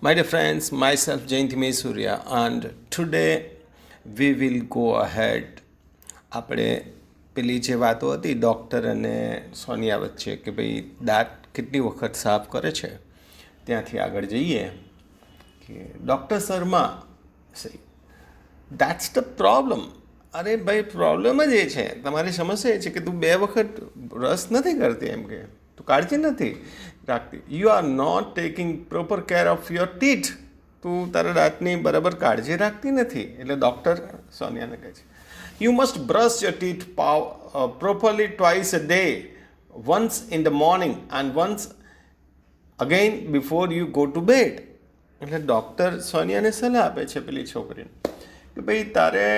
My dear friends, myself Jayanti Surya, and today we will go ahead. આપણે પેલી જે વાતો હતી ડૉક્ટર અને સોનિયા વચ્ચે કે ભાઈ દાંત કેટલી વખત સાફ કરે છે ત્યાંથી આગળ જઈએ કે ડૉક્ટર શર્મા સહી દેટ્સ ધ પ્રોબ્લેમ. અરે ભાઈ પ્રોબ્લેમ જ એ છે, તમારી સમસ્યા એ છે કે તું 2 વખત બ્રશ નથી કરતી, એમ કે તું કાળજી નથી રાખતી. You are not taking proper care of your teeth. તું તારા દાંતની બરાબર કાળજી રાખતી નથી. એટલે ડૉક્ટર સોનિયાને કહે છે you must brush your teeth properly twice a day, once in the morning and once again before you go to bed. એટલે ડૉક્ટર સોનિયાને સલાહ આપે છે પેલી છોકરીને કે ભાઈ તારે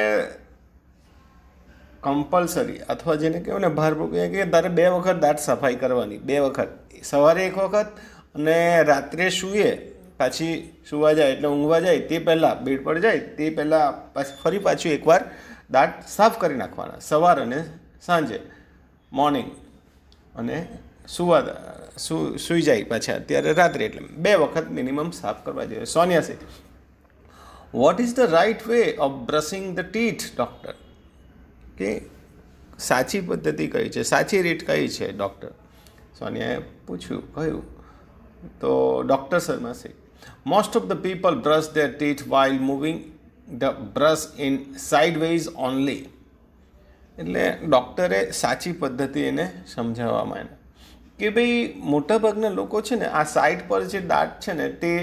કમ્પલસરી અથવા જેને કહેવાય ને ભારપૂર્વક કે તારે 2 વખત દાંત સફાઈ કરવાની. 2 વખત, સવારે 1 વખત અને રાત્રે સૂઈએ પાછી સૂવા જાય એટલે ઊંઘવા જાય તે પહેલાં, બેડ પર જાય તે પહેલાં ફરી પાછું એકવાર દાંત સાફ કરી નાખવાના, સવાર અને સાંજે, મોર્નિંગ અને સૂઈ જાય પાછા ત્યારે રાત્રે, એટલે 2 વખત મિનિમમ સાફ કરવા જોઈએ. Sonia says what is the right way of brushing the teeth doctor? કે સાચી પદ્ધતિ કઈ છે, સાચી રીત કઈ છે ડૉક્ટર? સોનિયાએ કહ્યું તો ડૉક્ટર શર્મા સે most of the people brush there teeth while moving the brush in sideways only. એટલે ડૉક્ટરે સાચી પદ્ધતિ એને સમજાવવામાં એને કે ભાઈ મોટાભાગના લોકો છે ને આ સાઈડ પર જે દાંત છે ને તે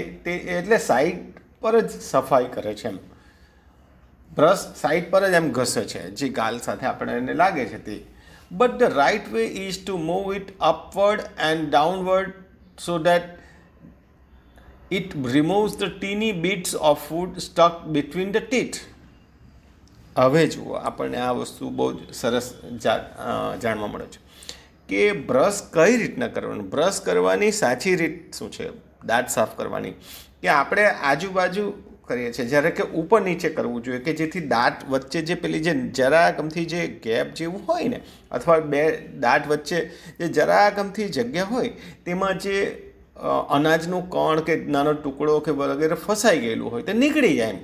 એટલે સાઈડ પર જ સફાઈ કરે છે, એમ બ્રશ સાઈડ પર જ એમ ઘસે છે જે ગાલ સાથે આપણે એને લાગે છે તે. But the right way is to move it upward and downward so that it removes the tiny bits of food stuck between the teeth. હવે જુઓ, આપણને આ વસ્તુ બહુ જ સરસ જાણવા મળે છે કે બ્રશ કઈ રીતના કરવાનું. બ્રશ કરવાની સાચી રીત શું છે દાંત સાફ કરવાની? કે આપણે આજુબાજુ કરીએ છીએ જ્યારે કે ઉપર નીચે કરવું જોઈએ કે જેથી દાંત વચ્ચે જે પેલી જે જરાકમથી જે ગેપ જેવું હોય ને, અથવા 2 દાંત વચ્ચે જે જરાકમથી જગ્યા હોય તેમાં જે અનાજનું કણ કે નાનો ટુકડો કે વગેરે ફસાઈ ગયેલું હોય તે નીકળી જાય એમ.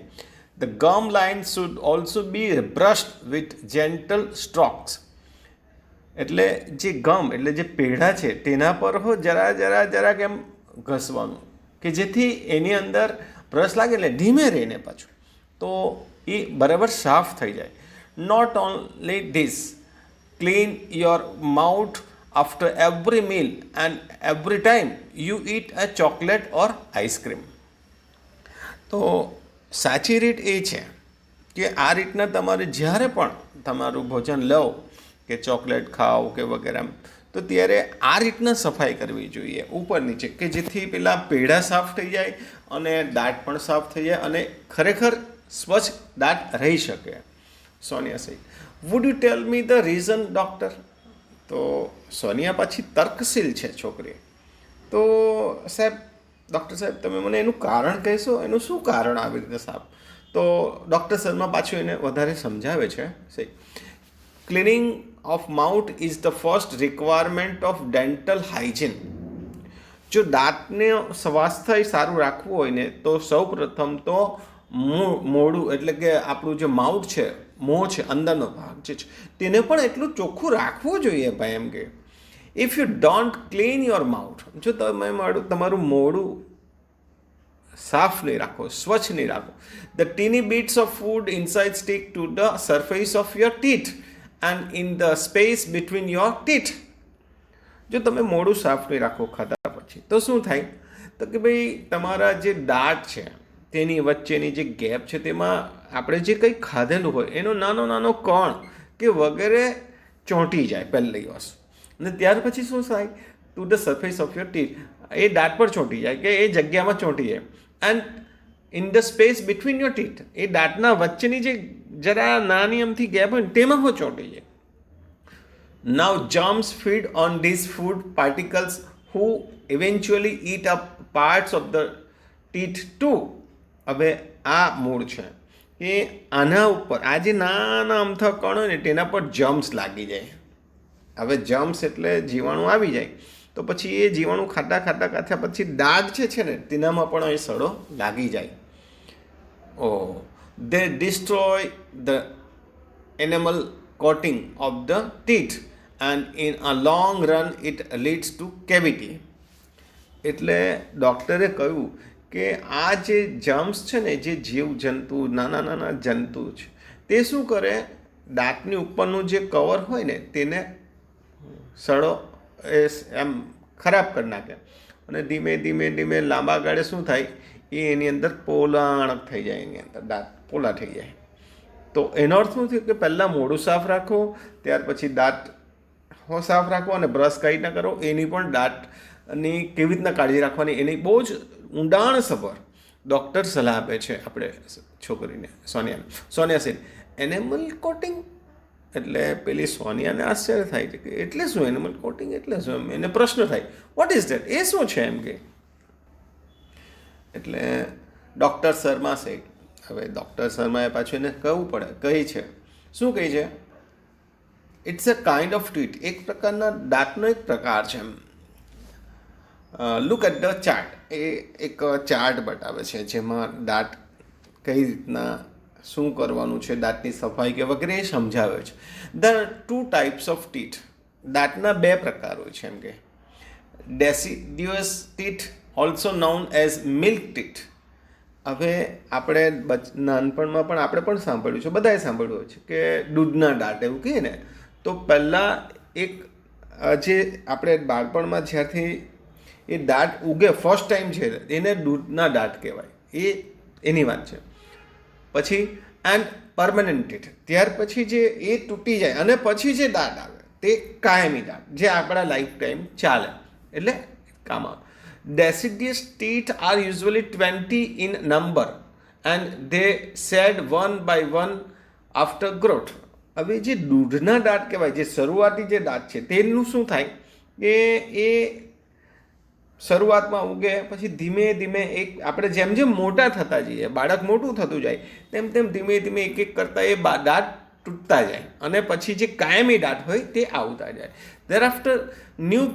The gum line should also be brushed with gentle strokes. એટલે જે ગમ એટલે જે પેઢા છે તેના પર જરાક એમ ઘસવાનું કે જેથી એની અંદર બ્રશ લાગે એટલે ધીમે રહીને પાછું તો એ બરાબર સાફ થઈ જાય. Not only this, clean your mouth after every meal and every time you eat a chocolate or ice cream. તો સાચી રીત એ છે કે આ રીતના તમારે જ્યારે પણ તમારું ભોજન લો કે ચોકલેટ ખાઓ કે વગેરે તો ત્યારે આ રીતના સફાઈ કરવી જોઈએ ઉપર નીચે કે જેથી પેલા પેઢા સાફ થઈ જાય અને દાંત પણ સાફ થઈ જાય અને ખરેખર સ્વચ્છ દાંત રહી શકે. સોનિયા સહી would you tell me the reason doctor? તો સોનિયા પાછી તર્કશીલ છે છોકરી. તો સાહેબ, ડૉક્ટર સાહેબ તમે મને એનું કારણ કહેશો, એનું શું કારણ આવી રીતે સાફ? તો ડૉક્ટર શર્મા પાછું એને વધારે સમજાવે છે. સહી cleaning of mouth is the first requirement of dental hygiene. જો દાંતને સ્વાસ્થ્ય સારું રાખવું હોય ને તો સૌ પ્રથમ તો મોઢું એટલે કે આપણું જે માઉથ છે, મોં છે, અંદરનો ભાગ જે છે તેને પણ એટલું ચોખ્ખું રાખવું જોઈએ ભાઈ. એમ કે if you don't clean your mouth, જો તમે તમારું મોઢું સાફ નહીં રાખો, સ્વચ્છ નહીં રાખો, the tiny bits of food inside stick to the surface of your teeth and in the space between your teeth. જો તમે મોઢું સાફ નહીં રાખો ખાધા પછી તો શું થાય? તો કે ભાઈ તમારા જે દાંત છે તેની વચ્ચેની જે ગેપ છે તેમાં આપણે જે કંઈ ખાધેલું હોય એનો નાનો કણ કે વગેરે ચોંટી જાય પહેલી વસ્તુ. અને ત્યાર પછી શું થાય? To the surface of your teeth, એ દાંત પર ચોંટી જાય કે એ જગ્યામાં ચોંટી જાય. And in the space between your teeth, એ દાંતના વચ્ચેની જે જરા નાની અમથી ગેપ હોય ને તેમાં હું ચોંટી જાય. Now germs feed on these food particles who eventually eat up parts of the teeth too. હવે આ મૂળ છે કે આના ઉપર આ જે નાના અમથા કણો ને તેના પર જમ્સ લાગી જાય. હવે જમ્સ એટલે જીવાણુ આવી જાય તો પછી એ જીવાણુ ખાતા ખાતા પછી દાંત છે ને તેનામાં પણ એ સડો લાગી જાય. They destroy the enamel coating of the teeth and in a long run it leads to cavity. એટલે ડૉક્ટરે કહ્યું કે આ જે જમ્સ છે ને, જે જીવજંતુ, નાના નાના જંતુ છે, તે શું કરે, દાંતની ઉપરનું જે કવર હોય ને તેને સડો એમ ખરાબ કરી નાખે અને ધીમે ધીમે ધીમે લાંબા ગાળે શું થાય, એની અંદર પોલાણ થઈ જાય, એની અંદર દાંત પોલા થઈ જાય. તો એનો અર્થ શું થયું કે પહેલાં મોઢું સાફ રાખો, ત્યાર પછી દાંત સાફ રાખો અને બ્રશ કઈ ના કરો, એની પણ દાંતની કેવી રીતના કાળજી રાખવાની એની બહુ જ ઊંડાણસભર ડૉક્ટર સલાહ આપે છે આપણે છોકરીને, સોનિયા સેન. એનેમલ કોટિંગ એટલે પેલી સોનિયાને આશ્ચર્ય થાય છે કે એટલે શું એનિમલ કોટિંગ એટલે શું, એમ એને પ્રશ્ન થાય વોટ ઇઝ ધેટ, એ શું છે એમ કે. એટલે ડૉક્ટર શર્મા છે, હવે ડૉક્ટર શર્માએ પાછું એને કહેવું પડે, કહી છે શું કહી છે, it's a kind of teeth, એક પ્રકારના દાંતનો એક પ્રકાર છે એમ. લુક એટ ધ ચાર્ટ, એ એક ચાર્ટ બતાવે છે જેમાં દાંત કઈ રીતના શું કરવાનું છે, દાંતની સફાઈ કે વગેરે એ સમજાવે છે. ધ 2 types ઓફ ટીથ, દાંતના 2 પ્રકાર હોય છે એમ કે. Deciduous teeth also known as milk teeth. હવે આપણે નાનપણમાં પણ આપણે પણ સાંભળ્યું છે, બધાએ સાંભળ્યું હોય છે કે દૂધના દાંત એવું કહીએ ને, તો પહેલાં એક જે આપણે બાળપણમાં જ્યારથી એ દાંત ઉગે ફર્સ્ટ ટાઈમ છે એને દૂધના દાંત કહેવાય, એ એની વાત છે. પછી એન્ડ પરમનન્ટ ટીથ, ત્યાર પછી જે એ તૂટી જાય અને પછી જે દાંત આવે તે કાયમી દાંત, જે આપણા લાઈફ ટાઈમ ચાલે, એટલે કામ આવે. Deciduous teeth are usually 20 in number and they shed one by one after growth. હવે જે દૂધના દાંત કહેવાય, જે શરૂઆતી જે દાંત છે તેનું શું થાય કે એ શરૂઆતમાં ઉગે, પછી ધીમે ધીમે એક આપણે જેમ જેમ મોટા થતા જઈએ, બાળક મોટું થતું જાય તેમ તેમ ધીમે ધીમે એક એક કરતાં એ દાંત તૂટતા જાય અને પછી જે કાયમી દાંત હોય તે આવતા જાય. Thereafter new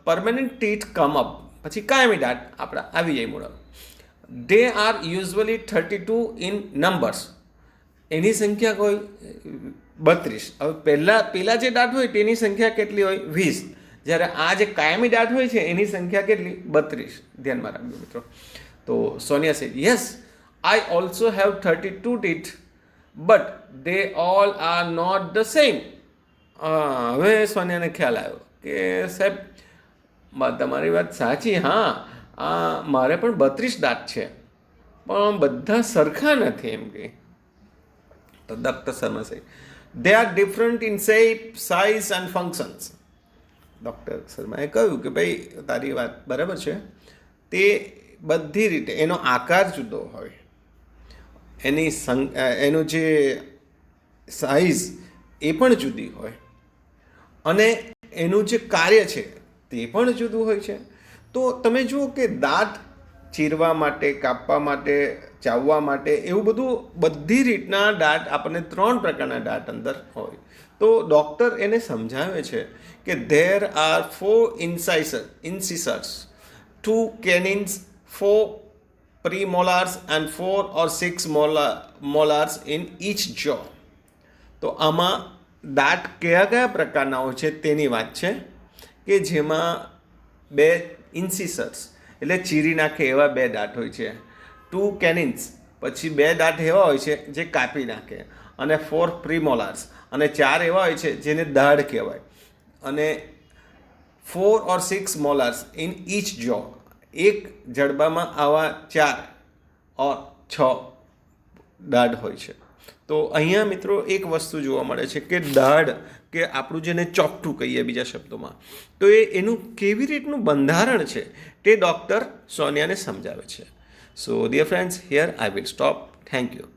permanent teeth come up, પછી કાયમી દાંત આપણા આવી જાય મોડા. They are usually 32 in numbers, એની સંખ્યા કોઈ 32. હવે પહેલાં જે દાંત હોય તેની સંખ્યા કેટલી હોય 20, જ્યારે આ જે કાયમી દાંત હોય છે એની સંખ્યા કેટલી 32. ધ્યાનમાં રાખજો મિત્રો. તો Sonia said yes I also have 32 teeth but they all are not the same. હવે સોનિયાને ખ્યાલ આવ્યો કે સાહેબ તમારી વાત સાચી, હા મારે પણ 32 દાંત છે પણ બધા સરખા નથી એમ કે. તો ડૉક્ટર શર્મા સાહેબ they are different in shape, size and functions. Doctor શર્માએ કહ્યું કે ભાઈ તારી વાત બરાબર છે, તે બધી રીતે એનો આકાર જુદો હોય, એનું જે સાઇઝ એ પણ જુદી હોય અને એનું જે કાર્ય છે તે પણ જુદું હોય છે. તો તમે જુઓ કે દાંત ચીરવા માટે, કાપવા માટે, ચાવવા માટે, એવું બધું બધી રીતના દાંત આપણને 3 પ્રકારના દાંત અંદર હોય. તો ડૉક્ટર એને સમજાવે છે કે there are 4 incisors, 2 canines, 4 premolars and 4 or 6 molars in each jaw. તો આમાં દાંત કયા કયા પ્રકારના હોય છે તેની વાત છે કે જેમાં 2 incisors એટલે ચીરી નાખે એવા 2 દાંત હોય છે, 2 canines પછી 2 દાંત એવા હોય છે જે કાપી નાખે, અને 4 premolars અને 4 એવા હોય છે જેને દાઢ કહેવાય, અને 4 or 6 molars in each jaw, એક જડબામાં આવા 4 or 6 દાઢ હોય છે. તો અહીંયા મિત્રો એક વસ્તુ જોવા મળે છે કે દાઢ કે આપણું જેને ચોકઠું કહીએ બીજા શબ્દોમાં, તો એનું કેવી રીતનું બંધારણ છે તે ડૉક્ટર સોનિયાને સમજાવે છે. So dear friends, here I will stop. Thank you.